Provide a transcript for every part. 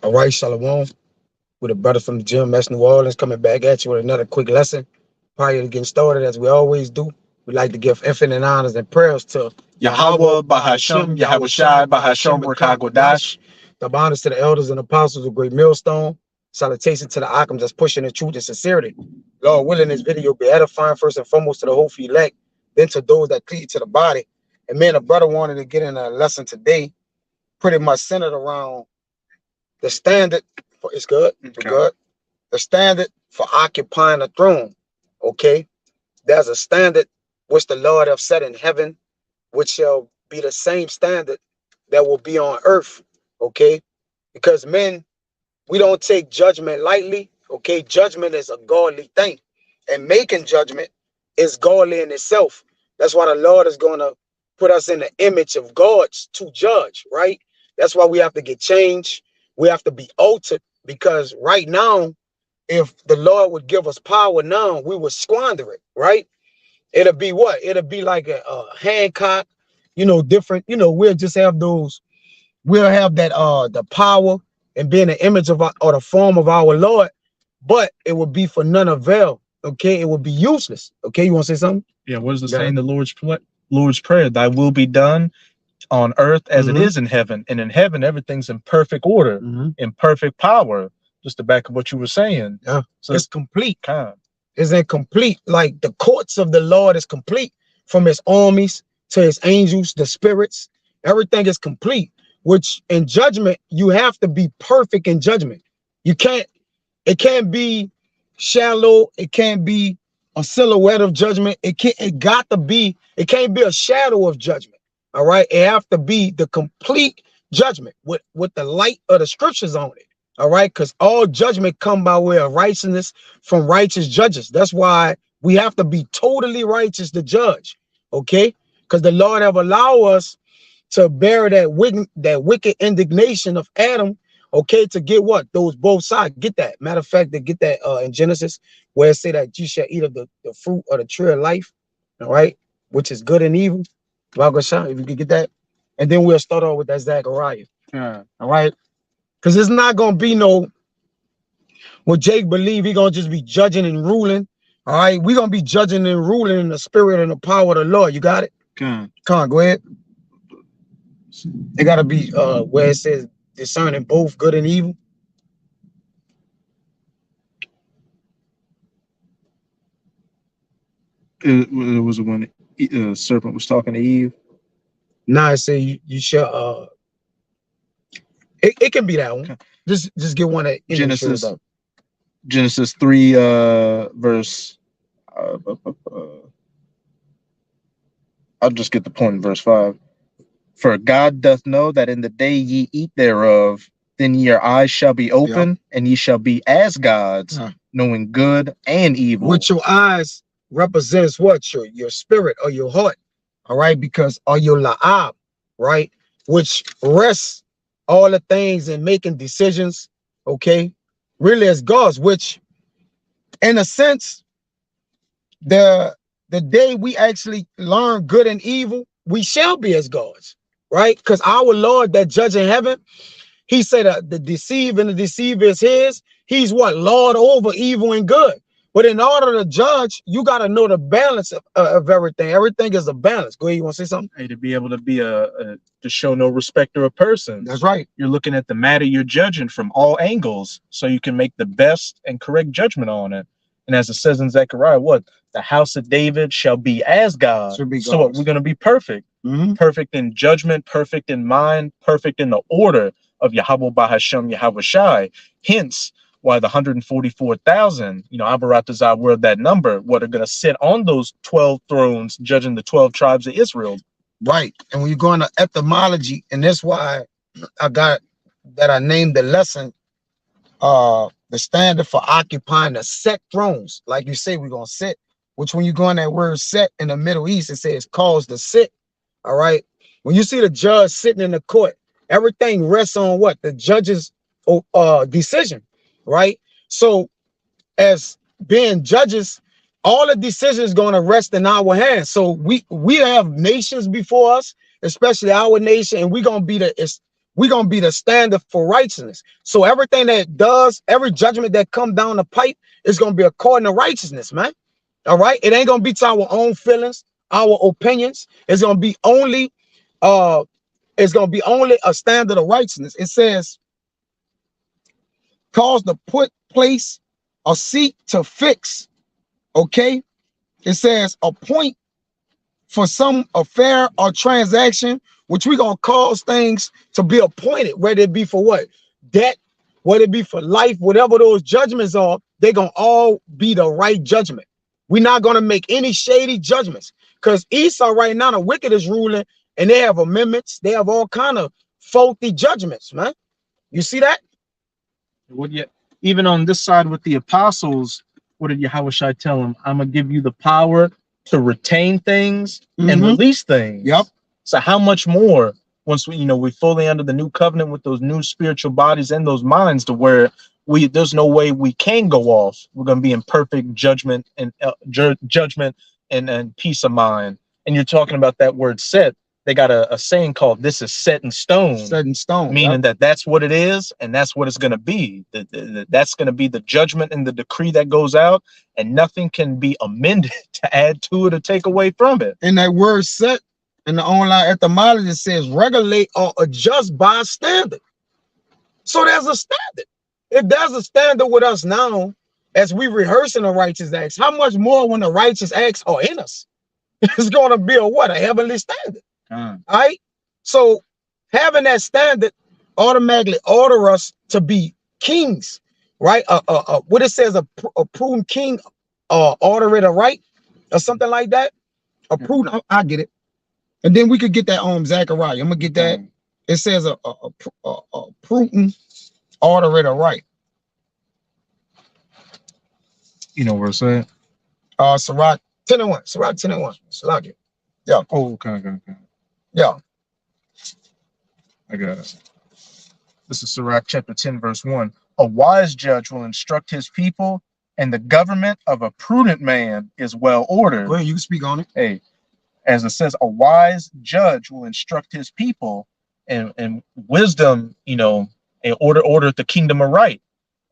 All right, Shalom. With a brother from the GMS New Orleans coming back at you with another quick lesson. Prior to getting started, as we always do, we like to give infinite honors and prayers to Yahweh, Bahashem, Yahweh Shai, Bahashem, Rakagodash. The honors to the elders and apostles of Great Millstone. Salutation to the Akams that's pushing the truth and sincerity. Lord willing, this video be edifying first and foremost to the hopeful elect, then to those that cleave to the body. And man, a brother wanted to get in a lesson today, pretty much centered around the standard for it's good. Okay. Good. The standard for occupying the throne. Okay. There's a standard which the Lord have set in heaven, which shall be the same standard that will be on earth. Okay. Because men, we don't take judgment lightly. Okay. Judgment is a godly thing. And making judgment is godly in itself. That's why the Lord is going to put us in the image of gods to judge, right? That's why we have to get changed. We have to be altered, because right now, if the Lord would give us power now, we would squander it, right? It'll be what? It'll be like a Hancock, different, we'll just have those, we'll have that, the power and be in the image of or the form of our Lord, but it would be for none avail, okay? It would be useless, okay? You want to say something? Yeah, what is the saying? The Lord's Prayer, thy will be done on earth as it is in heaven. And in heaven, everything's in perfect order, in perfect power. Just to back up what you were saying. Yeah. So it's complete. It's incomplete. Like the courts of the Lord is complete, from his armies to his angels, the spirits. Everything is complete, which in judgment, you have to be perfect in judgment. It can't be shallow. It can't be a silhouette of judgment. It can't be a shadow of judgment. All right, it have to be the complete judgment with the light of the scriptures on it. All right, because all judgment come by way of righteousness from righteous judges. That's why we have to be totally righteous to judge. Okay, because the Lord have allowed us to bear that wicked indignation of Adam. Okay, to get what? Those both sides. Get that. Matter of fact, they get that in Genesis, where it say that you shall eat of the fruit of the tree of life. All right, which is good and evil. If you could get that, and then we'll start off with that Zechariah. All right, because it's not gonna be no what Jake believe. He gonna just be judging and ruling. All right, we gonna be judging and ruling in the spirit and the power of the Lord. You got it? Come on, go ahead. It gotta be where it says discerning both good and evil. It was when the serpent was talking to Eve. Nah, I say you shall. It can be that one. Okay. Just get one that Genesis 3 verse. I'll just get the point in verse 5. For God doth know that in the day ye eat thereof, then your eyes shall be open, and ye shall be as gods, knowing good and evil. With your eyes represents what? Your spirit or your heart. All right, because or your la'ab, right, which rests all the things in making decisions, okay, really as gods, which in a sense, the day we actually learn good and evil, we shall be as gods, right? Because our Lord that judge in heaven, he said the deceive and the deceiver is his. He's what? Lord over evil and good. But in order to judge, you got to know the balance of everything. Everything is a balance. Go ahead, you want to say something? Hey, to be able to be to show no respecter of persons. That's right. You're looking at the matter you're judging from all angles, so you can make the best and correct judgment on it. And as it says in Zechariah, what? The house of David shall be as God. So what, we're going to be perfect. Perfect in judgment, perfect in mind, perfect in the order of Yahweh Bahashem, Yahweh Shai. Hence, why the 144,000, Abaratazah word that number, what are going to sit on those 12 thrones, judging the 12 tribes of Israel. Right. And when you go into etymology, and that's why I named the lesson, the standard for occupying the set thrones. Like you say, we're going to sit, which when you go in that word set in the Middle East, it says cause to sit. All right. When you see the judge sitting in the court, everything rests on what? The judge's decision. Right. So as being judges, all the decisions going to rest in our hands. So we have nations before us, especially our nation, and we're going to be we're gonna be the standard for righteousness. So everything that does, every judgment that come down the pipe is gonna be according to righteousness, man. All right, it ain't gonna be to our own feelings, our opinions. It's gonna be only a standard of righteousness. It says, cause to put, place, or seek to fix. Okay, it says appoint for some affair or transaction, which we gonna cause things to be appointed, whether it be for what? Debt, whether it be for life, whatever those judgments are, they're gonna all be the right judgment. We're not gonna make any shady judgments, because Esau right now, the wicked is ruling, and they have amendments, they have all kind of faulty judgments, man. You see that? What yet? Even on this side with the apostles, what did Yahushua tell them? I'm gonna give you the power to retain things and release things. Yep. So how much more once we fully under the new covenant with those new spiritual bodies and those minds, to where there's no way we can go off. We're gonna be in perfect judgment and peace of mind. And you're talking about that word set. They got a saying called "this is set in stone." Set in stone, meaning that's what it is, and that's what it's going to be. That's going to be the judgment and the decree that goes out, and nothing can be amended to add to it or take away from it. And that word "set" in the online etymology says regulate or adjust by standard. So there's a standard. If there's a standard with us now, as we rehearsing the righteous acts, how much more when the righteous acts are in us? It's going to be a heavenly standard. All right, so having that standard automatically order us to be kings, right? What it says, a prudent king order it aright, or something like that. A prudent, I get it. And then we could get that Zechariah. I'm gonna get that. It says a prudent order it aright. You know what I'm saying? Sirach 10:1. Sirach 10:1. Sirach. Yeah. Oh, okay. Yeah. I got it. This is Sirach chapter 10, verse 1. A wise judge will instruct his people, and the government of a prudent man is well ordered. Well, you can speak on it. Hey, as it says, a wise judge will instruct his people, and wisdom, in order the kingdom of right.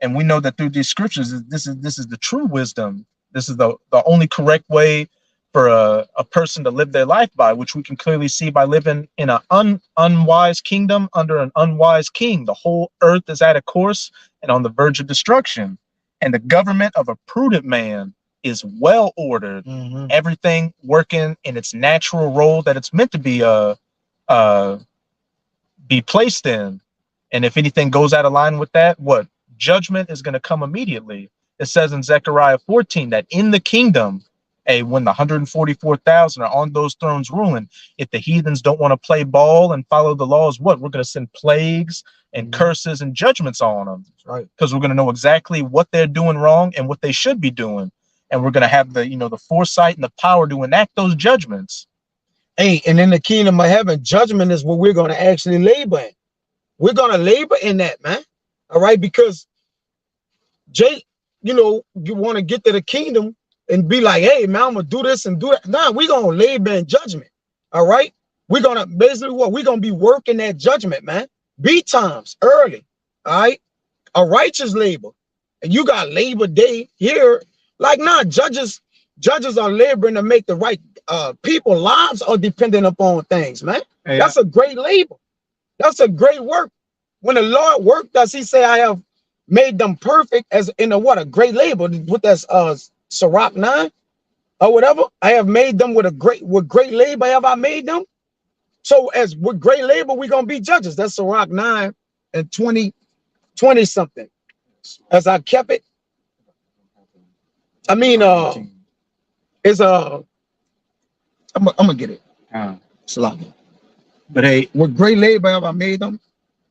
And we know that through these scriptures, this is the true wisdom. This is the only correct way for a person to live their life by, which we can clearly see by living in an unwise kingdom under an unwise king. The whole earth is at a course and on the verge of destruction. And the government of a prudent man is well ordered. Everything working in its natural role that it's meant to be placed in. And if anything goes out of line with that, what? Judgment is going to come immediately. It says in Zechariah 14 that in the kingdom, when the 144,000 are on those thrones ruling, if the heathens don't want to play ball and follow the laws, we're going to send plagues and curses and judgments on them. Right. Because we're going to know exactly what they're doing wrong and what they should be doing. And we're going to have the foresight and the power to enact those judgments. Hey, and in the kingdom of heaven, judgment is what we're going to actually labor in. We're going to labor in that, man. All right, because Jake, you want to get to the kingdom and be like, hey, man, I'm going to do this and do that. Nah, we're going to labor in judgment. All right. We're going to basically we're going to be working that judgment, man. Beat times early. All right. A righteous labor. And you got Labor Day here. Like, nah, judges are laboring to make the right people lives are dependent upon things, man. Hey, that's a great labor. That's a great work. When the Lord worked, does he say, I have made them perfect as in a great labor? What that's Sirach 9 or whatever. I have made them with great labor have I made them. So as with great labor, we're gonna be judges. That's Sirach 9 and 20 something. As I kept it. I mean it's I'm gonna get it. Sirach. But hey, with great labor have I made them.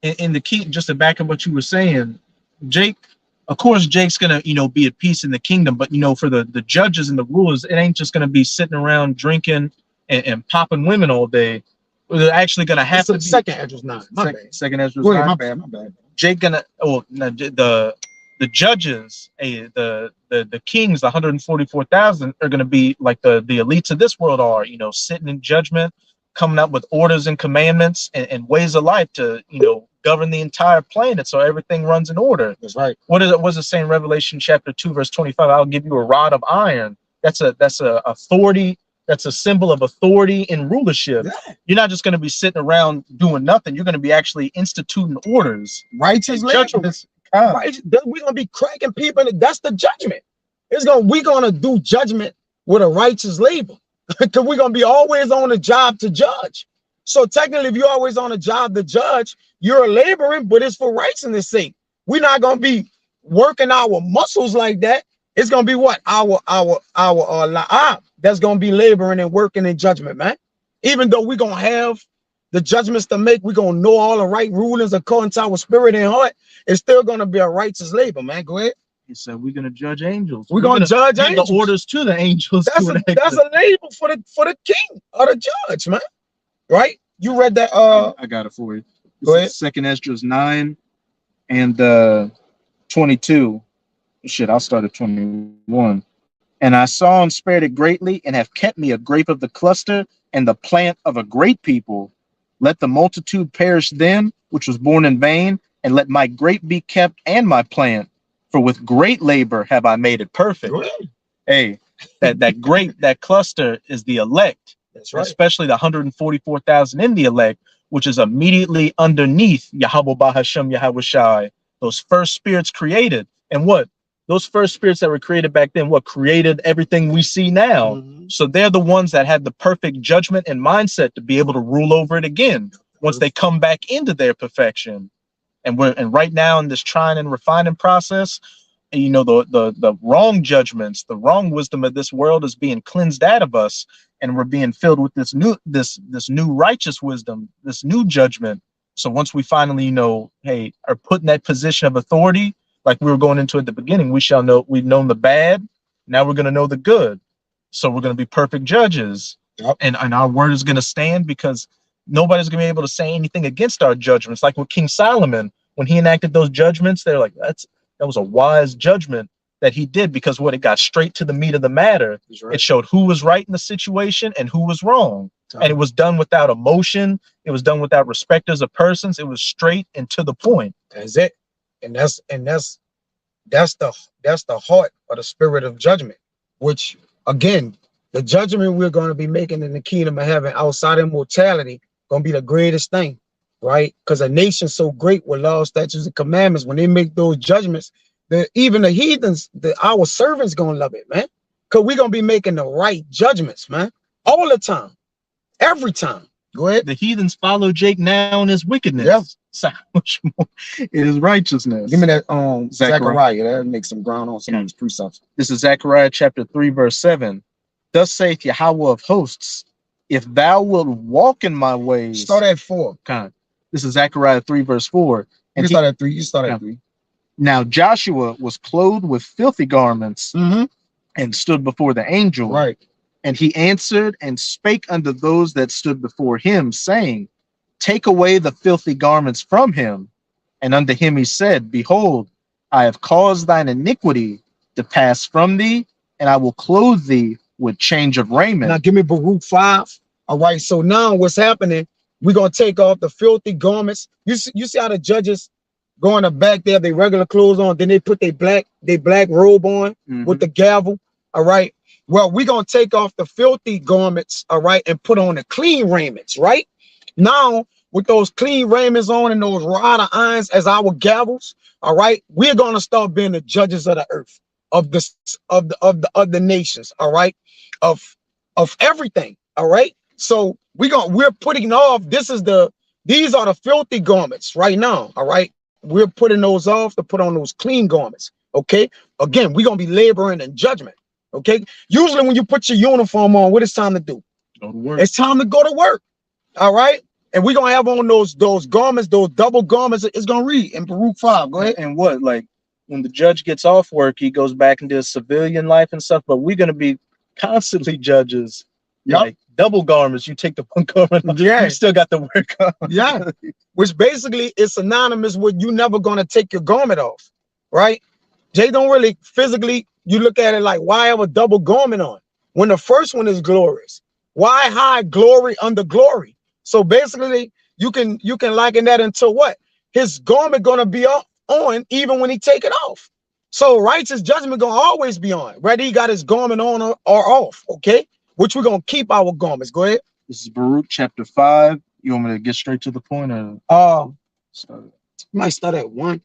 In the key, just to back up what you were saying, Jake, of course, Jake's gonna, be at peace in the kingdom, but for the judges and the rulers, it ain't just gonna be sitting around drinking and popping women all day. They're actually gonna have to be second Esdras 9. Second Esdras 9. My bad. Jake gonna the judges, the kings, the 144,000 are gonna be like the elites of this world are, sitting in judgment, coming up with orders and commandments and ways of life to, govern the entire planet so everything runs in order. That's right. What is it saying? Revelation chapter 2, verse 25. I'll give you a rod of iron. That's a authority. That's a symbol of authority and rulership. Yeah. You're not just going to be sitting around doing nothing. You're going to be actually instituting orders. Righteous judgments. Right. We're gonna be cracking people, and that's the judgment. We're gonna do judgment with a righteous labor. Because we're gonna be always on the job to judge. So technically, if you're always on a job to judge, you're laboring, but it's for righteousness' sake. We're not gonna be working our muscles like that. It's gonna be what? Our that's gonna be laboring and working in judgment, man. Even though we're gonna have the judgments to make, we're gonna know all the right rulings according to our spirit and heart. It's still gonna be a righteous labor, man. Go ahead. He said we're gonna judge angels. We're gonna judge angels. The orders to the angels. That's a label for the king or the judge, man. Right? You read that? I got it for you. Go ahead. 2nd Esdras 9 and 22. Shit, I'll start at 21. And I saw and spared it greatly, and have kept me a grape of the cluster and the plant of a great people. Let the multitude perish then, which was born in vain, and let my grape be kept and my plant. For with great labor have I made it perfect. Hey, that grape, that cluster is the elect. That's right. Especially the 144,000 in the elect, which is immediately underneath Yahweh Bahashem Yahweh Shai. Those first spirits created. And what? Those first spirits that were created back then, what created everything we see now. Mm-hmm. So they're the ones that had the perfect judgment and mindset to be able to rule over it again once they come back into their perfection. And right now in this trying and refining process, the wrong judgments, the wrong wisdom of this world is being cleansed out of us, and we're being filled with this new righteous wisdom, this new judgment. So once we finally, are put in that position of authority, like we were going into at the beginning, we've known the bad, now we're going to know the good. So we're going to be perfect judges. Yep. And our word is going to stand, because nobody's going to be able to say anything against our judgments. Like with King Solomon, when he enacted those judgments, they're like, that was a wise judgment that he did, because it got straight to the meat of the matter. Right. It showed who was right in the situation and who was wrong. And it was done without emotion. It was done without respecters of persons. It was straight and to the point. That's it. And that's the heart of the spirit of judgment, which again, the judgment we're going to be making in the kingdom of heaven outside of immortality going to be the greatest thing, right? Because a nation so great with laws, statutes, and commandments, when they make those judgments, even the heathens, our servants going to love it, man. Because we're going to be making the right judgments, man, all the time, every time. Go ahead. The heathens follow Jake now in his wickedness. Yep. So much more in his righteousness. Give me that Zechariah. That makes some ground on some of these precepts. This is Zechariah chapter 3, verse 7. Thus saith Yahweh of hosts, if thou wilt walk in my ways. Start at 4. This is Zechariah 3, verse 4. And you start at 3. You start at 3. Now Joshua was clothed with filthy garments, and stood before the angel. Right. And he answered and spake unto those that stood before him, saying, take away the filthy garments from him. And unto him he said, behold, I have caused thine iniquity to pass from thee, and I will clothe thee with change of raiment. Now give me Baruch 5. All right. So now what's happening? We're going to take off the filthy garments. You see how the judges go in the back there, they regular clothes on, then they put their black robe on with the gavel. All right. Well, we're going to take off the filthy garments, all right, and put on the clean raiments, right? Now, with those clean raiments on and those rod of irons as our gavels, all right, we're going to start being the judges of the earth, of the nations, all right, of everything, all right. So we're putting off. These are the filthy garments right now, all right. We're putting those off to put on those clean garments, okay. Again, we're gonna be laboring in judgment, okay. Usually, when you put your uniform on, what it's time to do? Go to work. It's time to go to work, all right. And we're gonna have on those garments, those double garments. It's gonna read in Baruch 5. Go ahead. And what, like, when the judge gets off work, he goes back into his civilian life and stuff. But we're gonna be constantly judges. Yep. Like double garments. You take the one garment off, you still got the work on. Yeah. Which basically is synonymous with you never gonna take your garment off, right? Jay don't really physically. You look at it like, why have a double garment on when the first one is glorious? Why hide glory under glory? So basically, you can liken that into what? His garment gonna be on even when he take it off. So righteous judgment gonna always be on, whether he got his garment on or off. Okay, which we're gonna keep our garments. Go ahead. This is Baruch chapter 5. You want me to get straight to the point, or might start at 1.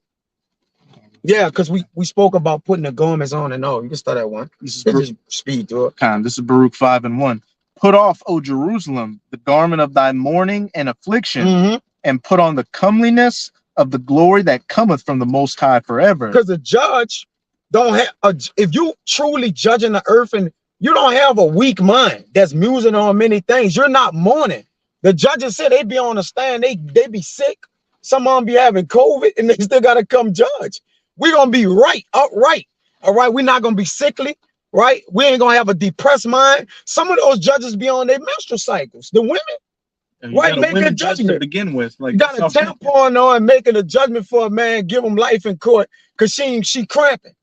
Yeah, because we spoke about putting the garments on and all. You can start at 1. This is just speed through it. This is Baruch 5:1. Put off, O Jerusalem, the garment of thy mourning and affliction, and put on the comeliness of the glory that cometh from the Most High forever. Because the judge don't have if you truly judging the earth and you don't have a weak mind that's musing on many things, you're not mourning. The judges said they be on the stand, they be sick. Some of them be having COVID and they still gotta come judge. We're gonna be upright. All right, we're not gonna be sickly, right? We ain't gonna have a depressed mind. Some of those judges be on their menstrual cycles. The women, right, make a judgment to begin with. Like, you got a tampon on making a judgment for a man, give him life in court because she cramping,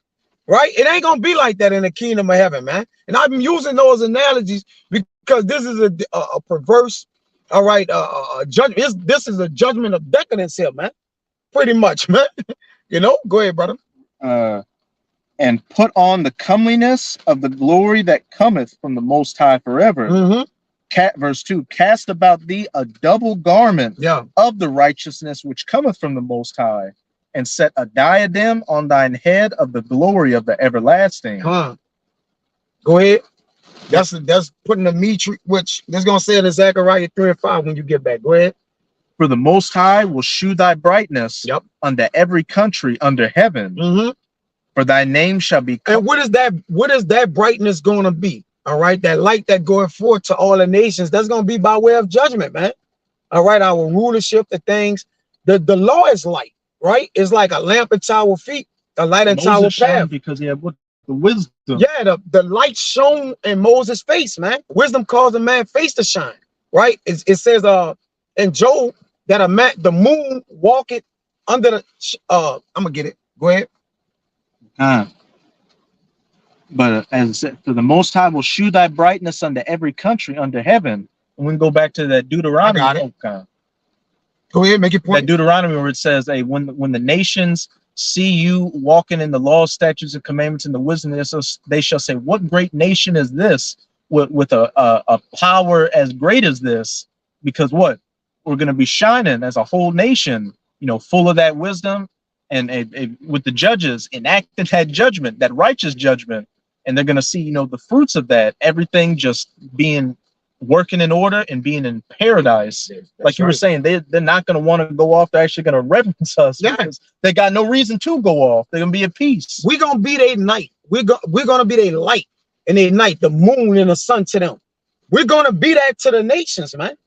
right? It ain't gonna be like that in the kingdom of heaven, man. And I'm using those analogies because this is a perverse, all right, judgment. This is a judgment of decadence here, man. Pretty much, man. You know, go ahead, brother. And put on the comeliness of the glory that cometh from the Most High forever. Verse 2, cast about thee a double garment of the righteousness which cometh from the Most High, and set a diadem on thine head of the glory of the everlasting. Go ahead. That's putting the meat, which that's gonna say it in Zechariah 3:5 when you get back. Go ahead. For the Most High will shew thy brightness unto every country under heaven. For thy name shall be. And what is that brightness going to be? All right, that light that going forth to all the nations, that's going to be by way of judgment, man. All right, our rulership, the things, the law is light, right? It's like a lamp unto our feet, a light unto our path. Because he had what? The wisdom. Yeah, the light shone in Moses' face, man. Wisdom caused a man's face to shine, right? It says in Job that the moon walketh under the I'm gonna get it. Go ahead. But as I said, for the Most High will shew thy brightness unto every country under heaven. And we can go back to that Deuteronomy. I got it. Go ahead, make your point. That Deuteronomy where it says, "Hey, when the nations see you walking in the law, statutes, and commandments, and the wisdom, they shall say, what great nation is this with a power as great as this?" Because what? We're going to be shining as a whole nation, you know, full of that wisdom, and with the judges enacting that judgment, that righteous judgment, and they're going to see, you know, the fruits of that, everything just being working in order and being in paradise. Like you were saying, they're not going to want to go off. They're actually going to reverence us because they got no reason to go off. They're going to be at peace. We're going to be their night. We're going to be their light and their night, the moon and the sun to them. We're going to be that to the nations, man.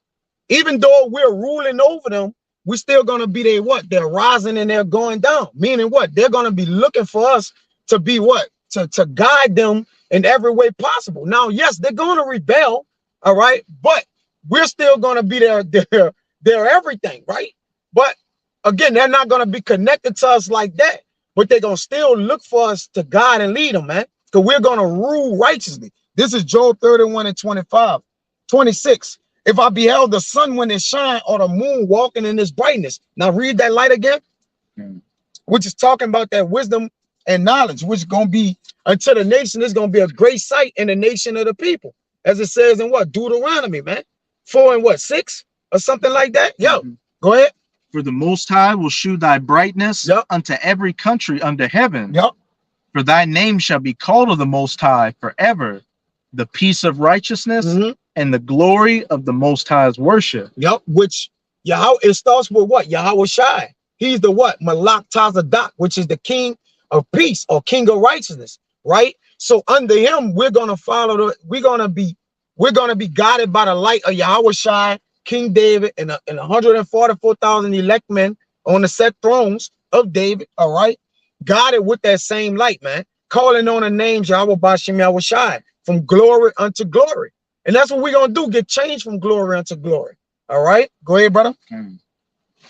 Even though we're ruling over them, we're still going to be their what? They're rising and they're going down. Meaning what? They're going to be looking for us to be what? To guide them in every way possible. Now, yes, they're going to rebel, all right? But we're still going to be their everything, right? But again, they're not going to be connected to us like that. But they're going to still look for us to guide and lead them, man. Because we're going to rule righteously. This is Job 31:25. 26. If I beheld the sun when it shine, or the moon walking in its brightness. Now read that light again, which is talking about that wisdom and knowledge, which is going to be unto the nation, is going to be a great sight in the nation of the people. As it says in what? Deuteronomy, man. 4:6 or something like that. Yo, go ahead. For the Most High will shew thy brightness unto every country under heaven. For thy name shall be called of the Most High forever. The peace of righteousness and the glory of the Most High's worship. Which Yahweh, it starts with what? Yahweh Shai. He's the what? Malak Tazadak, which is the king of peace or king of righteousness, right? So under him, we're gonna follow we're gonna be guided by the light of Yahweh Shai, King David, and 144,000 elect men on the set thrones of David, all right? Guided with that same light, man. Calling on the names Yahweh Bashem Yahweh Shai, from glory unto glory. And that's what we're gonna do, get changed from glory unto glory. All right, go ahead, brother.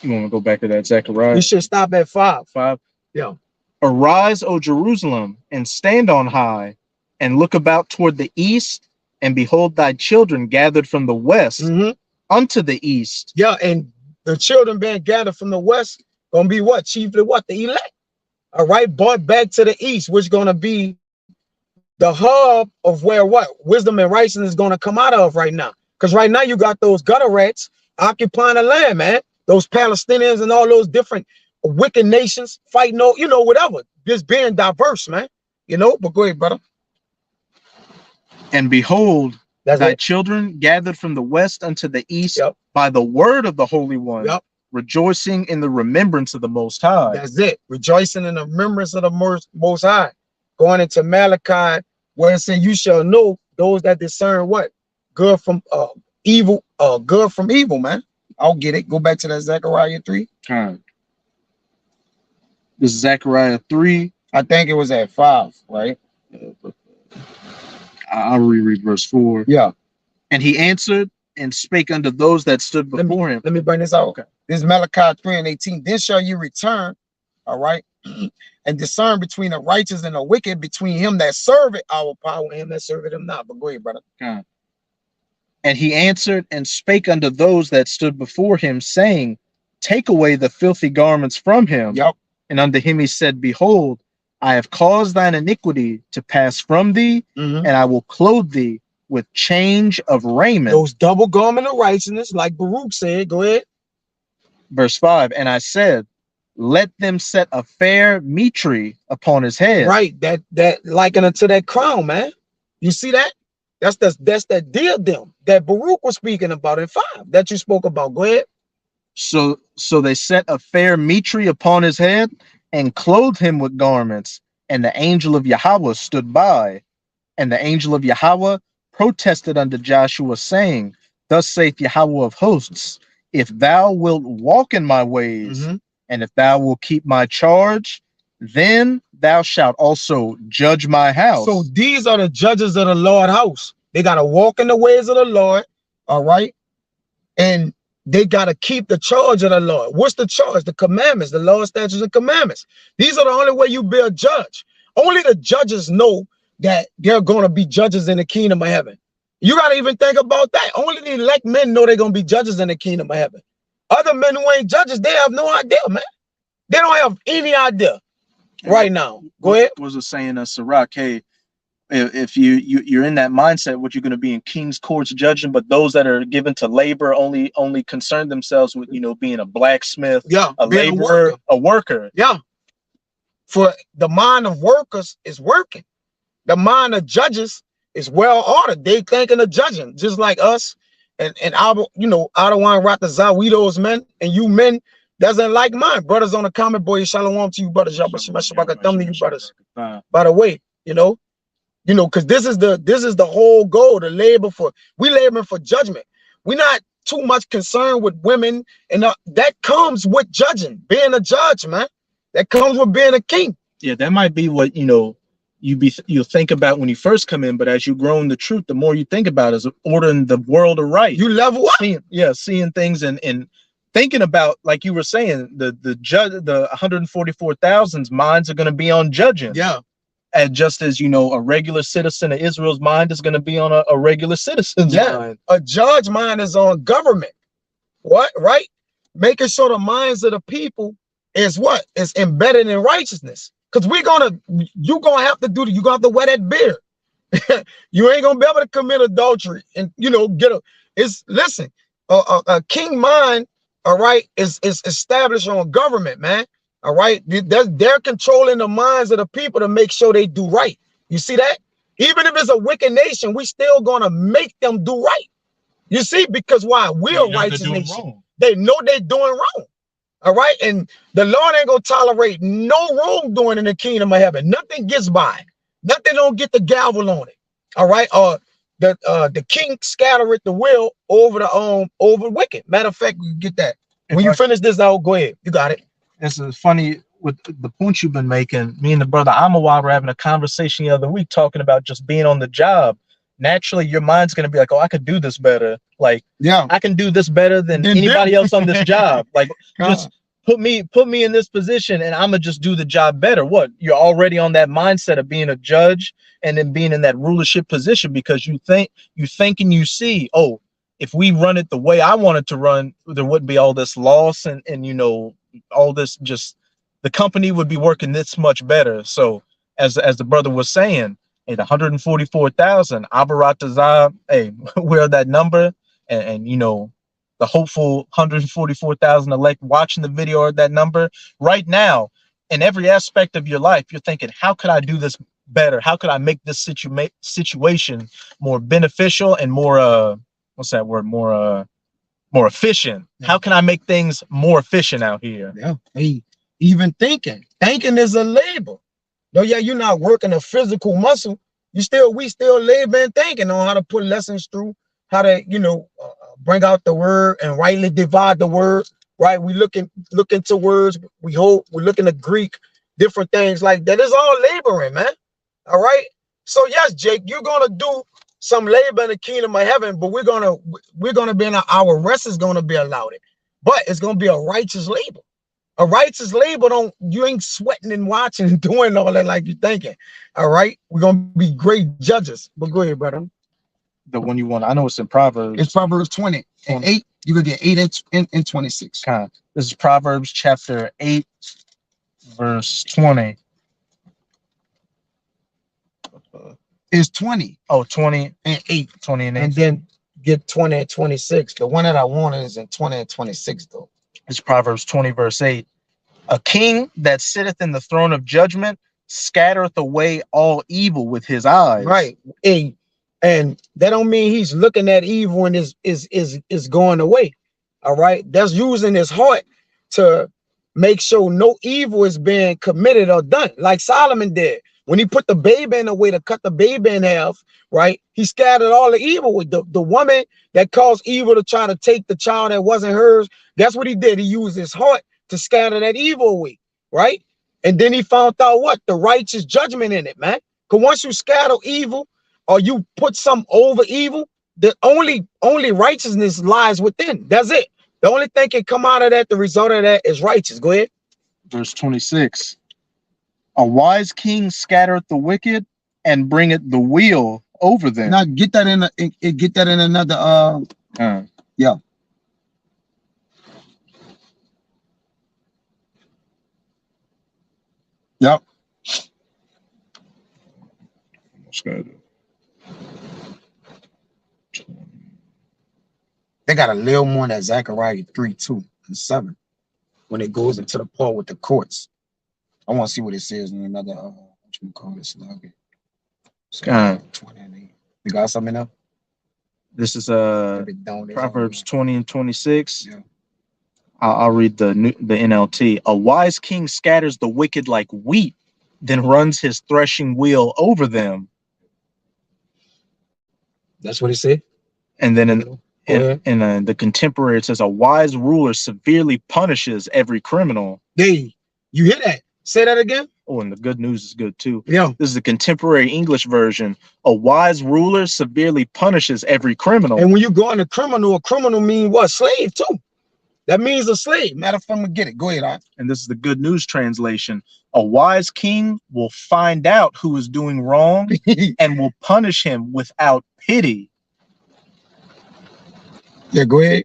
You want to go back to that Zechariah? You should stop at 5. 5. Yeah. Arise, O Jerusalem, and stand on high, and look about toward the east, And behold, thy children gathered from the west unto the east. Yeah, and the children being gathered from the west gonna be what? Chiefly what? The elect. All right, brought back to the east, which is gonna be the hub of where what? Wisdom and righteousness is gonna come out of right now. Because right now you got those gutter rats occupying the land, man. Those Palestinians and all those different wicked nations fighting, you know, whatever. Just being diverse, man. You know, but go ahead, brother. And behold, thy children gathered from the west unto the east by the word of the Holy One, rejoicing in the remembrance of the Most High. That's it. Rejoicing in the remembrance of the Most High. Going into Malachi, where it says, you shall know those that discern what? Good from evil, good from evil, man. I'll get it. Go back to that Zechariah 3. All right. This is Zechariah 3. I think it was at 5, right? I'll reread verse 4. Yeah. And he answered and spake unto those that stood before him. Let me bring this out. Okay. This is Malachi 3:18. Then shall you return, all right, and discern between the righteous and the wicked, between him that serveth our power and him that serveth him not. But go ahead, brother. Okay. And he answered and spake unto those that stood before him, saying, take away the filthy garments from him. Yep. And unto him he said, behold, I have caused thine iniquity to pass from thee, and I will clothe thee with change of raiment. Those double garment of righteousness, like Baruch said. Go ahead. Verse 5. And I said, let them set a fair mitre upon his head. Right. That liken unto that crown, man. You see that? That's that diadem that Baruch was speaking about in 5 that you spoke about. Go ahead. So they set a fair mitre upon his head and clothed him with garments. And the angel of Yahweh stood by. And the angel of Yahweh protested unto Joshua, saying, thus saith Yahweh of hosts, if thou wilt walk in my ways, and if thou wilt keep my charge, then thou shalt also judge my house. So these are the judges of the Lord's house. They got to walk in the ways of the Lord, all right? And they got to keep the charge of the Lord. What's the charge? The commandments, the law, statutes, and commandments. These are the only way you be a judge. Only the judges know that they're going to be judges in the kingdom of heaven. You got to even think about that. Only the elect men know they're going to be judges in the kingdom of heaven. Other men who ain't judges, they have no idea, man. They don't have any idea right now. Go ahead. Was it saying, Sirach, hey, if you're in that mindset, what you're going to be in king's courts judging, but those that are given to labor only concern themselves with, you know, being a blacksmith, a laborer, a worker. Yeah. For the mind of workers is working. The mind of judges is well ordered. They thinking of judging, just like us and our, you know, Adawan Ratazah, we those men, and you men doesn't like mine. Brothers on the comment, boy, shalom to you, brothers. Thumb to you, brothers. By the way, you know, because this is the whole goal, to labor for, we laboring for judgment. We're not too much concerned with women, and that comes with judging, being a judge, man. That comes with being a king. Yeah, that might be what, you know, you'll think about when you first come in, but as you grow in the truth, the more you think about is ordering the world aright. You level up. Seeing things and thinking about, like you were saying, the 144,000's minds are going to be on judging. Yeah. And just as, you know, a regular citizen of Israel's mind is going to be on a regular citizen's mind. A judge mind is on government. What? Right? Making sure the minds of the people is what? Is embedded in righteousness. Because you're gonna have to do that. You're gonna have to wear that beard. You ain't gonna be able to commit adultery and, you know, listen, a king mind, all right, is established on government, man. All right. They're controlling the minds of the people to make sure they do right. You see that? Even if it's a wicked nation, we still gonna make them do right. You see, because why? We're a righteous nation. They know they're doing wrong. All right. And the Lord ain't gonna tolerate no wrongdoing in the kingdom of heaven. Nothing gets by. Nothing don't get the gavel on it. All right. The king scattereth the will over wicked. Matter of fact, we get that. When you finish this out, go ahead. You got it. This is funny with the points you've been making. Me and the brother Amawad were having a conversation the other week talking about just being on the job. Naturally, your mind's gonna be like, oh, I could do this better. Like, yeah, I can do this better than anybody else on this job. Like, just put me in this position and I'm gonna just do the job better. What? You're already on that mindset of being a judge and then being in that rulership position because you think and you see, oh, if we run it the way I want it to run, there wouldn't be all this loss and you know, all this, just the company would be working this much better. So as the brother was saying, hey, the 144,000, Abaratazah, hey, we're that number, and you know, the hopeful 144,000 elect watching the video are that number right now. In every aspect of your life, you're thinking, how could I do this better? How could I make this situation more beneficial and more what's that word, more efficient? Yeah. How can I make things more efficient out here? Yeah. Hey, even thinking is a labor. Though yeah, you're not working a physical muscle, we still labor and thinking on how to put lessons through, how to, you know, bring out the word and rightly divide the word, right? We look into words, we're looking at Greek, different things like that. It's all laboring, man. All right. So yes, Jake, you're gonna do some labor in the kingdom of heaven, but we're gonna be in our rest is gonna be allowed it, but it's gonna be a righteous labor. A righteous labor, you ain't sweating and watching and doing all that like you're thinking. All right, we're gonna be great judges. But go ahead, brother. The one you want, I know it's in Proverbs. It's Proverbs 20 and 8. You could get 8 and 26. This is Proverbs chapter 8, verse 20. It's 20. Oh, 20 and 8. 20 and 8. And then get 20 and 26. The one that I wanted is in 20 and 26 though. It's Proverbs 20, verse 8. A king that sitteth in the throne of judgment scattereth away all evil with his eyes. Right. And that don't mean he's looking at evil and is going away. All right. That's using his heart to make sure no evil is being committed or done, like Solomon did. When he put the baby in the way to cut the baby in half, right? He scattered all the evil with the woman that caused evil to try to take the child that wasn't hers. That's what he did. He used his heart to scatter that evil away, right? And then he found out what? The righteous judgment in it, man. Because once you scatter evil or you put some over evil, the only righteousness lies within. That's it. The only thing can come out of that, the result of that is righteous. Go ahead. Verse 26. A wise king scattereth the wicked and bringeth the wheel over them. Now get that in another yeah. Yep. They got a little more than Zechariah 3:2 and 7 when it goes into the part with the courts. I want to see what it says in another what you call this log. So 20 and 8. You got something now? This is Proverbs 20 and 26. Yeah. I'll read the NLT. A wise king scatters the wicked like wheat, then runs his threshing wheel over them. That's what he said. And then in the contemporary, it says a wise ruler severely punishes every criminal. Hey, you hear that? Say that again. Oh, and the good news is good too. Yeah. This is the contemporary English version. A wise ruler severely punishes every criminal. And when you go into criminal, a criminal mean what? Slave too. That means a slave. Matter of fact, I'm gonna get it. Go ahead, Art. And this is the good news translation. A wise king will find out who is doing wrong and will punish him without pity. Yeah, go ahead.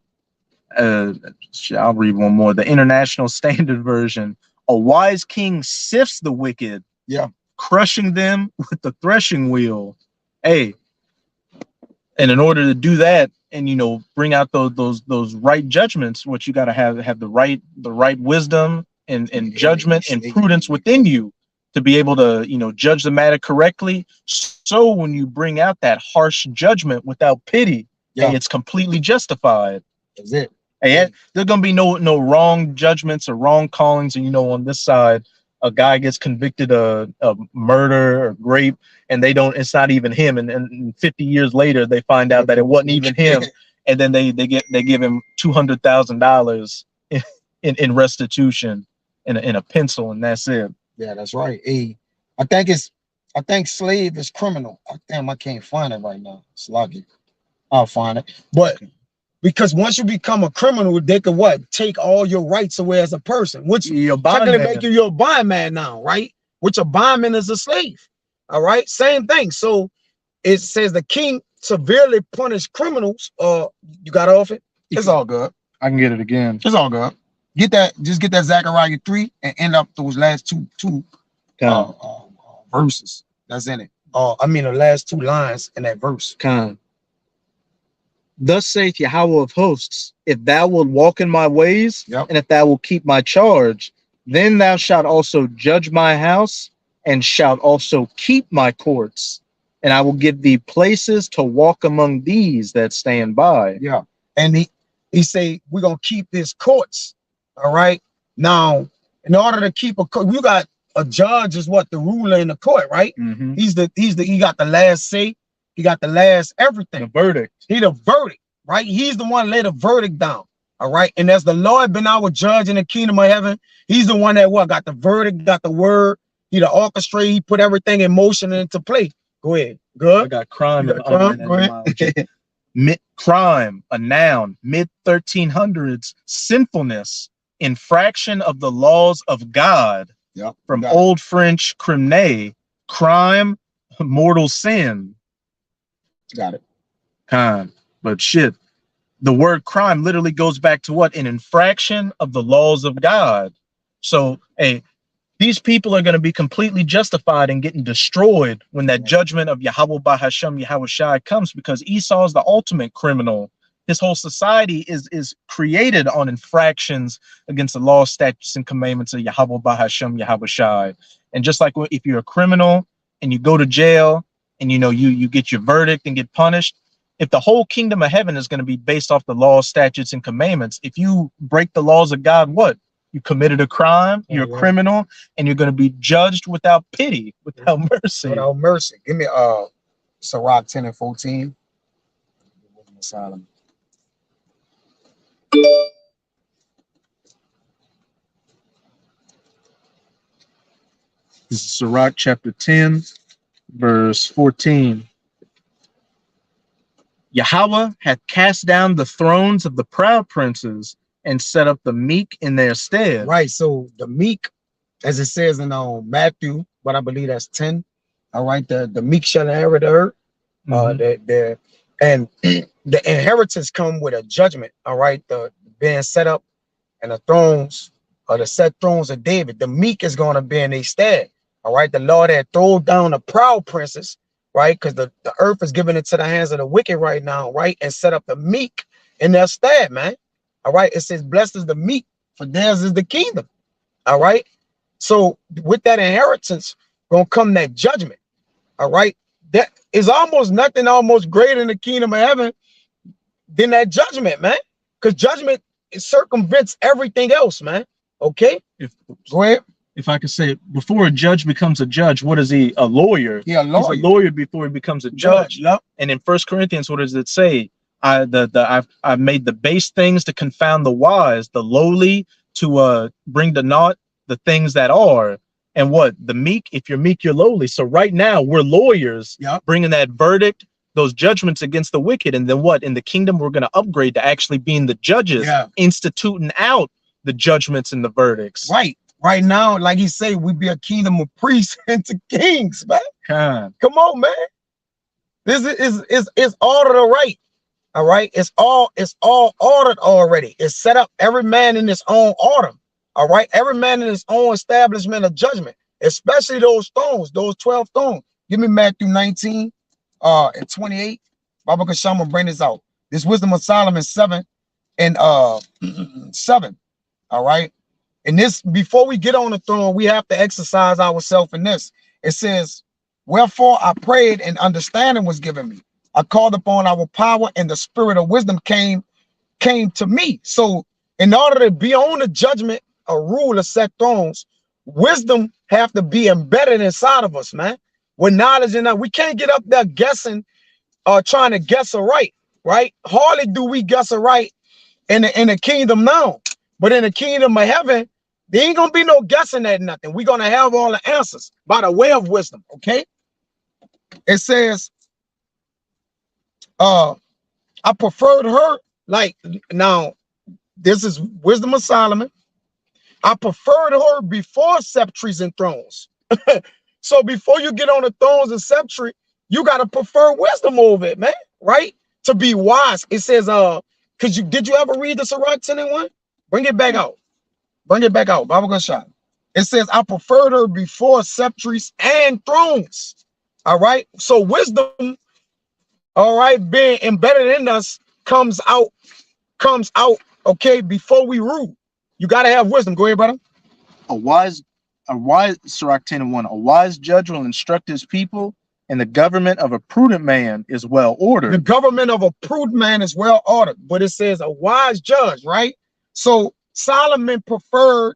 I'll read one more. The International Standard Version. A wise king sifts the wicked, crushing them with the threshing wheel. Hey, and in order to do that, and you know, bring out those right judgments, what you got to have the right wisdom and judgment and prudence within you to be able to, you know, judge the matter correctly. So when you bring out that harsh judgment without pity, hey, it's completely justified. That's it. Hey, there's gonna be no wrong judgments or wrong callings. And you know, on this side, a guy gets convicted of murder or rape, and it's not even him. And 50 years later, they find out that it wasn't even him, and then they give him $200,000 in restitution in a pencil, and that's it. Yeah, that's right. Hey, I think slave is criminal. Damn, I can't find it right now. It's lucky. I'll find it. But Because once you become a criminal, they could what? Take all your rights away as a person, which technically make you your bondman now, right? Which a bondman is a slave. All right, same thing. So it says the king severely punished criminals. You got off it? It's all good. I can get it again. It's all good. Get that, just get that Zechariah 3 and end up those last two verses that's in it. I mean the last 2 lines in that verse. Thus saith Yahweh of hosts, if thou wilt walk in my ways, and if thou wilt keep my charge, then thou shalt also judge my house, and shalt also keep my courts, and I will give thee places to walk among these that stand by. Yeah. And he say, we're gonna keep his courts. All right. Now, in order to keep a court, you got a judge is what? The ruler in the court, right? He got the last say. He got the last everything. The verdict. He the verdict, right? He's the one laid a verdict down. All right. And as the Lord been our judge in the kingdom of heaven, he's the one that what? Got the verdict, got the word. He the orchestrator. He put everything in motion and into play. Go ahead. Good. I got crime. Go ahead. Crime, a noun, mid-1300s, sinfulness, infraction of the laws of God. Yep. From Old French crime, crime, mortal sin. Got it. But shit, the word crime literally goes back to what? An infraction of the laws of God. So, hey, these people are going to be completely justified in getting destroyed when that judgment of Yahweh Bahashem Yahweh Shai comes, because Esau is the ultimate criminal. His whole society is created on infractions against the law, statutes, and commandments of Yahweh Bahashem Yahweh Shai. And just like if you're a criminal and you go to jail and you get your verdict and get punished, if the whole kingdom of heaven is going to be based off the laws, statutes, and commandments, if you break the laws of God, what? You committed a crime, you're a criminal, and you're going to be judged without pity, without mercy. Without mercy. Give me Sirach 10 and 14. Asylum. This is Sirach chapter 10, verse 14. Yahweh hath cast down the thrones of the proud princes and set up the meek in their stead. Right. So the meek, as it says in Matthew, but I believe that's 10. All right. The meek shall inherit the earth. And the inheritance come with a judgment. All right. The being set up and the thrones or the set thrones of David. The meek is going to be in their stead. All right. The Lord had thrown down the proud princes, right? Because the earth is given into the hands of the wicked right now, right? And set up the meek in their stead, man. All right. It says, blessed is the meek, for theirs is the kingdom. All right. So with that inheritance, gonna come that judgment. All right. That is almost nothing almost greater in the kingdom of heaven than that judgment, man. Because judgment circumvents everything else, man. Okay. Go ahead. If I could say, before a judge becomes a judge, what is he? A lawyer. Yeah, He's a lawyer before he becomes a judge. Yep. And in 1 Corinthians, what does it say? I've made the base things to confound the wise, the lowly to bring to naught the things that are. And what? The meek, if you're meek, you're lowly. So right now we're lawyers, bringing that verdict, those judgments against the wicked. And then what? In the kingdom, we're going to upgrade to actually being the judges, instituting out the judgments and the verdicts. Right. Right now, like he say, we be a kingdom of priests and to kings, man. Come on, man. This is ordered right. All right. It's all ordered already. It's set up, every man in his own order. All right. Every man in his own establishment of judgment, especially those thrones, those 12 thrones. Give me Matthew 19 and 28. Baba Kasham will bring this out. This Wisdom of Solomon 7 and 7. All right. And this, before we get on the throne, we have to exercise ourselves in this. It says, wherefore I prayed and understanding was given me. I called upon our power and the spirit of wisdom came to me. So in order to be on the judgment, a rule of set thrones, wisdom have to be embedded inside of us, man. With knowledge and we can't get up there guessing or trying to guess a right. Hardly do we guess a right in the kingdom now. But in the kingdom of heaven, there ain't gonna be no guessing at nothing. We're gonna have all the answers by the way of wisdom. Okay. It says, I preferred her Like now, this is wisdom of Solomon. I preferred her before sceptres and thrones. So before you get on the thrones and sceptre, you gotta prefer wisdom over it, man. Right? To be wise. It says, did you ever read the Sirach 10:1? Bring it back out. Bring it back out. Bible gun shot. It says, I preferred her before sceptres and thrones. All right. So wisdom, all right, being embedded in us comes out, okay, before we rule. You gotta have wisdom. Go ahead, brother. A wise Sirach 10:1. A wise judge will instruct his people, and the government of a prudent man is well ordered. The government of a prudent man is well ordered, but it says a wise judge, right? So Solomon preferred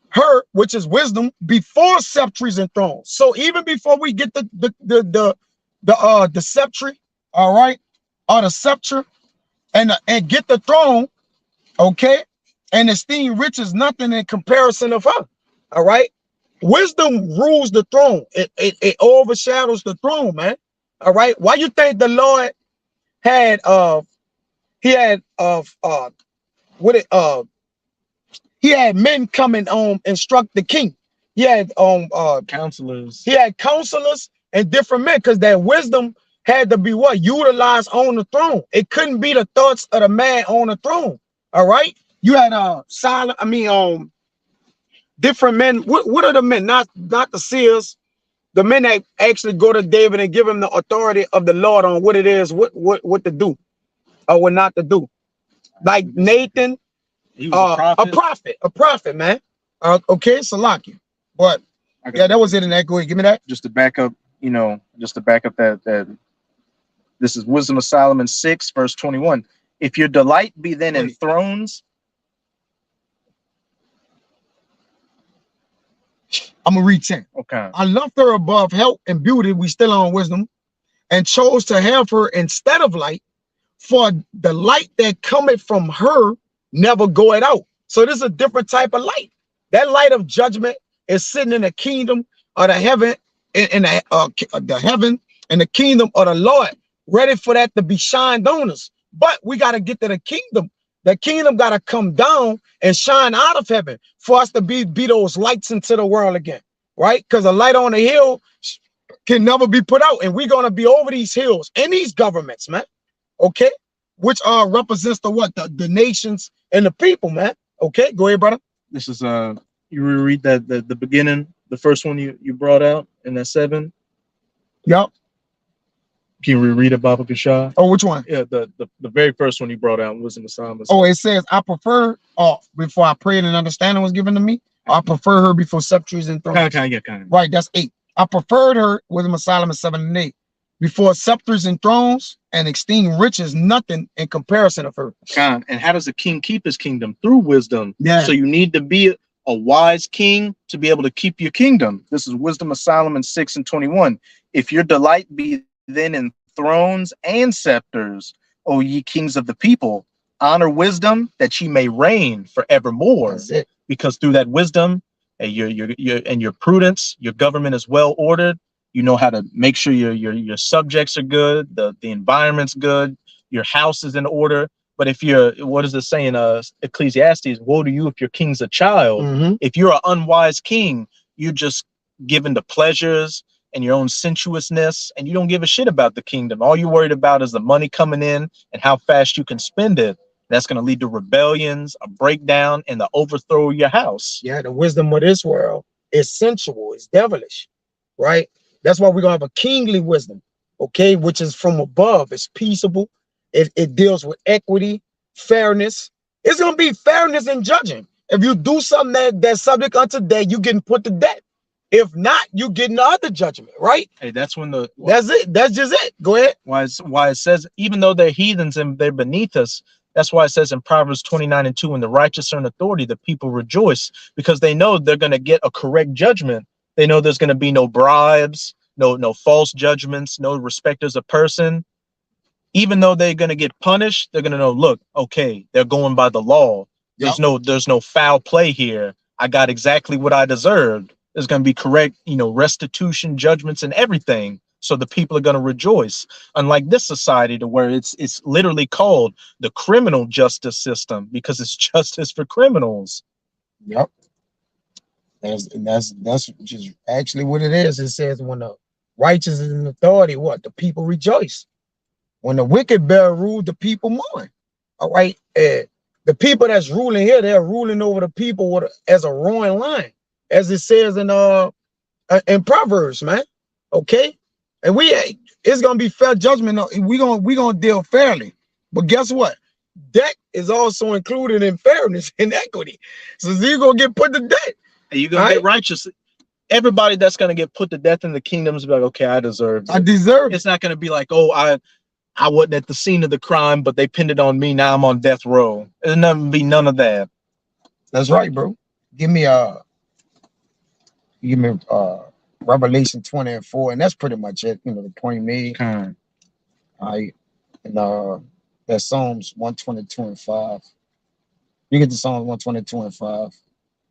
her, which is wisdom, before sceptres and thrones. So even before we get the sceptre, all right, or the sceptre, and get the throne, okay, and esteem riches nothing in comparison of her. All right, wisdom rules the throne. It overshadows the throne, man. All right, why you think the Lord had he had men come and instruct the king. He had counselors. He had counselors and different men, because that wisdom had to be what? Utilized on the throne. It couldn't be the thoughts of the man on the throne. All right. You had different men. What are the men? Not the seers, the men that actually go to David and give him the authority of the Lord on what it is, what to do or what not to do. Like Nathan, he was a prophet, man. Okay, Salaki. But yeah, that was it in that. Go ahead, give me that. Just to back up, that this is Wisdom of Solomon 6, verse 21. If your delight be then in thrones. I'm gonna read 10. Okay. I loved her above health and beauty. We still on wisdom, and chose to have her instead of light, for the light that cometh from her never goeth out. So this is a different type of light. That light of judgment is sitting in the kingdom of the heaven, in the heaven and the kingdom of the Lord, ready for that to be shined on us. But we got to get to the kingdom. The kingdom got to come down and shine out of heaven for us to be those lights into the world again, right? Because a light on the hill can never be put out, and we're going to be over these hills and these governments, man, okay, which represents the nations and the people, man. Okay, go ahead, brother. This is you reread that the beginning, the first one you brought out in that 7. Yep. Can you reread it, Baba Kashah? Oh, which one? Yeah, the very first one you brought out was in the Psalms. Oh, it says, I prefer, before I prayed and understanding was given to me, I prefer her before sceptres and thrones. Kind of. Right, that's 8. I preferred her, Wisdom of Solomon 7 and 8, before sceptres and thrones, and esteem riches nothing in comparison of her. And how does a king keep his kingdom? Through wisdom. Yeah. So you need to be a wise king to be able to keep your kingdom. This is Wisdom of Solomon 6 and 21. If your delight be then in thrones and scepters, O ye kings of the people, honor wisdom that ye may reign forevermore. That's it. Because through that wisdom and your prudence, your government is well ordered. You know how to make sure your subjects are good, the environment's good, your house is in order. But if what is it saying? Ecclesiastes, woe to you if your king's a child. Mm-hmm. If you're an unwise king, you're just given to pleasures and your own sensuousness, and you don't give a shit about the kingdom. All you're worried about is the money coming in and how fast you can spend it. That's going to lead to rebellions, a breakdown, and the overthrow of your house. Yeah, the wisdom of this world is sensual, it's devilish, right? That's why we're going to have a kingly wisdom, okay, which is from above. It's peaceable. It deals with equity, fairness. It's going to be fairness in judging. If you do something that's subject unto death, you getting put to death. If not, you get another judgment, right? Hey, that's when that's it. That's just it. Go ahead. Why it says, even though they're heathens and they're beneath us, that's why it says in Proverbs 29 and 2, when the righteous are in authority, the people rejoice, because they know they're going to get a correct judgment. They know there's going to be no bribes, no false judgments, no respecters of person. Even though they're going to get punished, they're going to know, look, okay, they're going by the law. There's no foul play here. I got exactly what I deserved. There's going to be correct, restitution, judgments, and everything. So the people are going to rejoice. Unlike this society, to where it's literally called the criminal justice system, because it's justice for criminals. Yep. That's just actually what it is. It says when the righteous is in authority, what? The people rejoice. When the wicked bear rule, the people mourn. All right. The people that's ruling here, they're ruling over the people as a roaring lion, as it says in Proverbs, man. Okay. And it's gonna be fair judgment. We gonna deal fairly. But guess what? Debt is also included in fairness and equity. So you're gonna get put to death. And you're gonna get righteous. Everybody that's gonna get put to death in the kingdom is like, okay, I deserve it. I deserve it. It's not gonna be like, oh, I wasn't at the scene of the crime, but they pinned it on me. Now I'm on death row. There's never be none of that. That's right, bro. Give me Revelation 20:4, and that's pretty much it. You know, the point made. All right, and that's Psalms 122:5. You get the Psalms 122:5.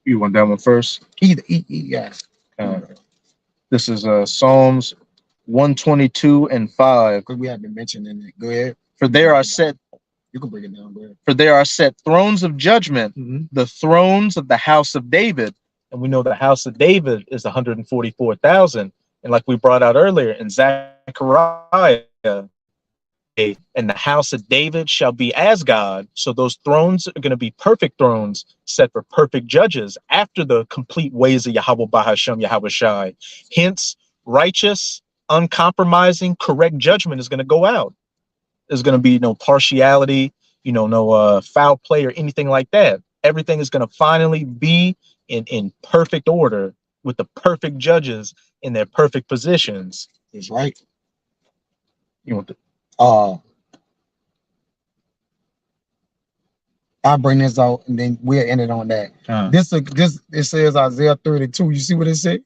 You want that one first? Yeah. This is Psalms 122:5. Because we have been mentioning it. Go ahead. For there are set. You can break it down. Go ahead. For there are set thrones of judgment, the thrones of the house of David. And we know the house of David is 144,000. And like we brought out earlier in Zechariah, and the house of David shall be as God. So those thrones are going to be perfect thrones set for perfect judges after the complete ways of Yahweh Bahashem, Yahweh Shai. Hence, righteous, uncompromising, correct judgment is going to go out. There's going to be no partiality, no foul play or anything like that. Everything is going to finally be in perfect order with the perfect judges in their perfect positions. That's right. You want the I'll bring this out and then we'll end it on that. It says Isaiah 32. You see what it said?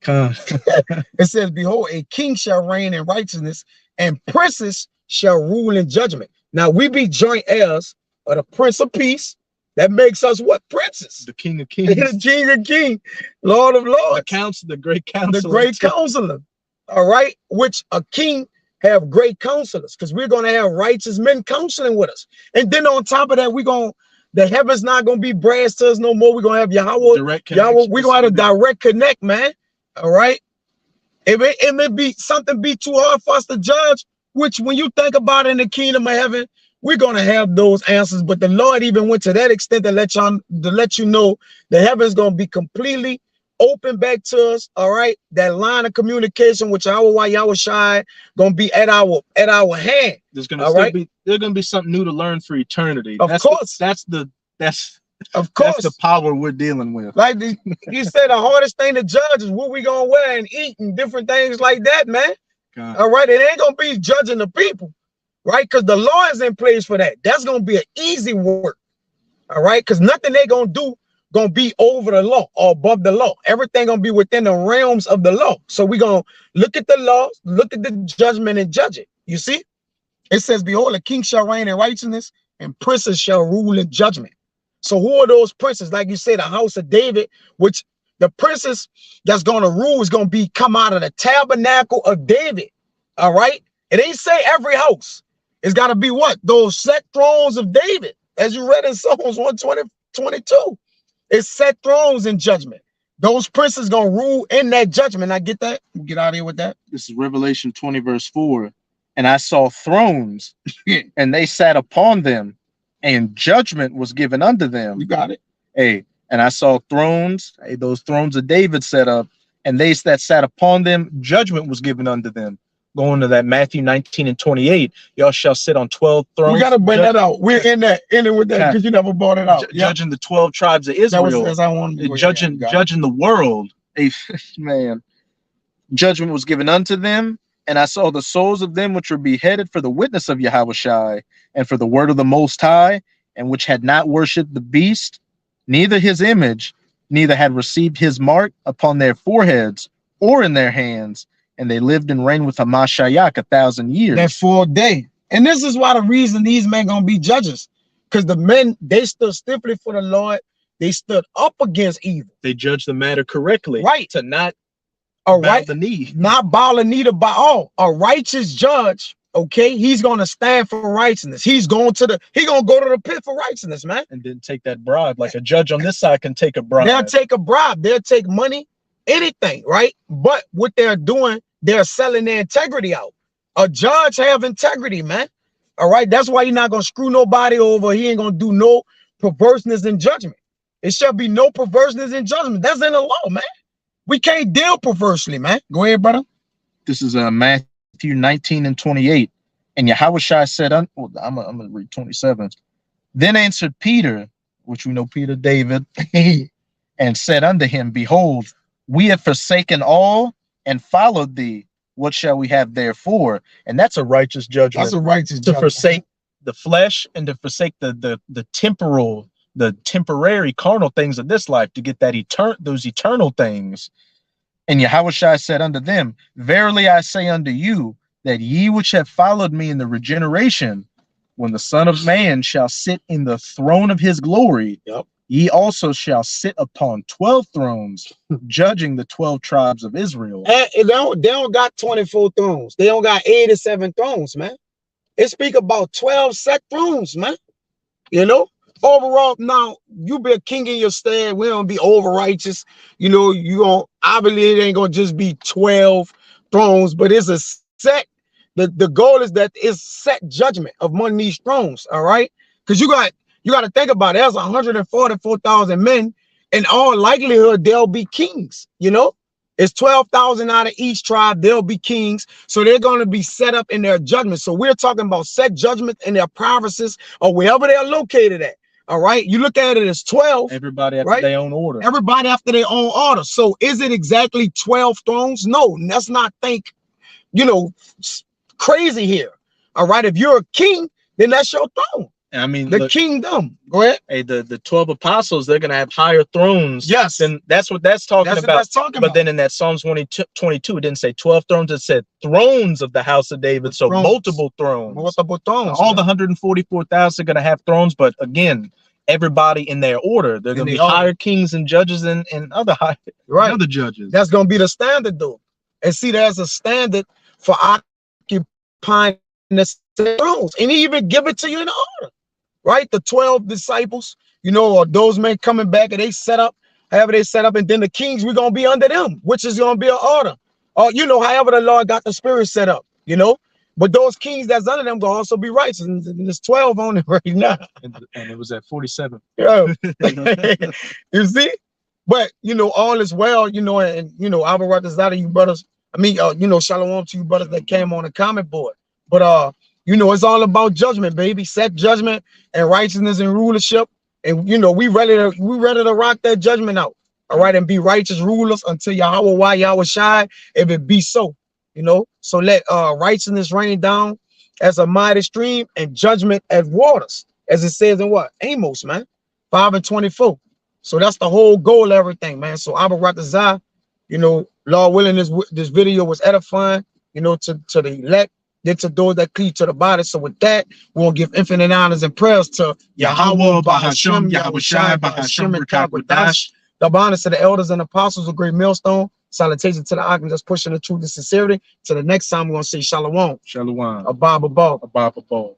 It says, behold, a king shall reign in righteousness, and princes shall rule in judgment. Now we be joint heirs of the Prince of Peace. That makes us what? Princes. The King of Kings. The King of Kings, Lord of Lords. The great counselor. The great counselor. All right. Which a king have great counselors, because we're going to have righteous men counseling with us. And then on top of that, the heavens not going to be brass to us no more. We're going to have Yahweh. We're going to have a direct connect, man. All right. It may be something be too hard for us to judge, which when you think about it in the kingdom of heaven, we're going to have those answers. But the Lord even went to that extent to let you know the heaven's going to be completely open back to us. All right. That line of communication with Yahweh Shai going to be at our hand. There's going to be something new to learn for eternity. Of course. That's the power we're dealing with. Like you said, the hardest thing to judge is what we going to wear and eat and different things like that, man. God. All right. It ain't going to be judging the people. Right, because the law is in place for that. That's gonna be an easy work. All right, because nothing they gonna do gonna be over the law or above the law. Everything gonna be within the realms of the law. So we gonna look at the law, look at the judgment, and judge it. You see, it says, "Behold, a king shall reign in righteousness, and princes shall rule in judgment." So who are those princes? Like you said, the house of David, which the princes that's gonna rule is gonna come out of the tabernacle of David. All right, it ain't say every house. It's got to be what? Those set thrones of David, as you read in Psalms 122. It's set thrones in judgment. Those princes going to rule in that judgment. I get that? We'll get out of here with that. This is Revelation 20:4. And I saw thrones, and they sat upon them, and judgment was given unto them. You got it. And I saw thrones, those thrones of David set up, and they that sat upon them, judgment was given unto them. Going to that Matthew 19:28, y'all shall sit on 12 thrones. We got to bring that out. We're in it with that because you never brought it out. Judging the 12 tribes of Israel. That's I wanted to judging the world. Man, judgment was given unto them, and I saw the souls of them which were beheaded for the witness of Yahweh Shai, and for the word of the Most High, and which had not worshipped the beast, neither his image, neither had received his mark upon their foreheads or in their hands. And they lived and reigned with Hamashiach 1,000 years. That full day. And this is why the reason these men gonna be judges. Because the men, they stood stiffly for the Lord. They stood up against evil. They judged the matter correctly. Right. To not bow the knee. Not bow the knee to Baal. A righteous judge, okay, he's gonna stand for righteousness. He's gonna go to the pit for righteousness, man. And then take that bribe. Like a judge on this side can take a bribe. They'll take a bribe, they'll take money, anything, right? But what they're doing, they're selling their integrity out. A judge have integrity, man. All right, that's why you're not gonna screw nobody over. He ain't gonna do no perverseness in judgment. It shall be no perverseness in judgment. That's in the law, man. We can't deal perversely, man. Go ahead, brother. This is Matthew 19:28. And Yahushua said, I'm gonna read 27. Then answered Peter, which we know Peter, David, and said unto him, Behold, we have forsaken all and followed thee. What shall we have therefore? And that's a righteous judgment. That's a righteous to judgment. Forsake the flesh and to forsake the temporal, the temporary carnal things of this life to get that those eternal things. And Yahushua said unto them, Verily I say unto you, that ye which have followed me in the regeneration, when the Son of Man shall sit in the throne of his glory, ye also shall sit upon 12 thrones, judging the 12 tribes of Israel. And they don't got 24 thrones. They don't got 87 thrones, man. It speak about 12 set thrones, man. You know, overall, now you be a king in your stead. We don't be over righteous. You know, I believe it ain't gonna just be 12 thrones, but it's a set. The goal is that it's set judgment of one of these thrones. All right, because you got to think about it. There's 144,000 men. In all likelihood, they'll be kings. You know, it's 12,000 out of each tribe. They'll be kings. So they're going to be set up in their judgment. So we're talking about set judgment in their provinces or wherever they're located at. All right. You look at it as 12. Everybody after their own order. Everybody after their own order. So is it exactly 12 thrones? No, let's not think, you know, crazy here. All right. If you're a king, then that's your throne. I mean, the kingdom. Go ahead. Hey, the 12 apostles, they're gonna have higher thrones. Yes, and that's what that's talking about. That's talking but then in that Psalms 22, it didn't say 12 thrones. It said thrones of the house of David. So multiple thrones. Multiple thrones. All the 144,000 are gonna have thrones, but again, everybody in their order. They're gonna be higher kings and judges and other high other judges. That's gonna be the standard, though. And see, there's a standard for occupying the thrones, and he even give it to you in order. Right, the 12 disciples, you know, or those men coming back, and they set up, however they set up, and then the kings, we're gonna be under them, which is gonna be an order. Or you know, however the Lord got the spirit set up, you know. But those kings that's under them gonna also be righteous. And there's 12 on it right now. And it was at 47. Yeah. You see? But you know, all is well, you know, and you know, Abba Ratazada, you brothers. I mean, you know, shalom to you brothers that came on the comment board. But you know, it's all about judgment, baby. Set judgment and righteousness and rulership. And you know, we ready to rock that judgment out. All right, and be righteous rulers until Yahweh Shai, if it be so. You know, so let righteousness rain down as a mighty stream and judgment as waters, as it says in what? Amos, man, 5:24. So that's the whole goal of everything, man. So Abba Ratazah, you know, Lord willing, this video was edifying, you know, to the elect. Then to those that cleave to the body. So with that, we'll give infinite honors and prayers to Yahweh, Bahashem, Yahushai, Bahashem, Rikakwadash. The honors to the elders and apostles of Great Millstone. Salutation to the Akim that's pushing the truth and sincerity. To the next time, we're going to say Shalom. Shalom. Abba Abba. Abba Abba.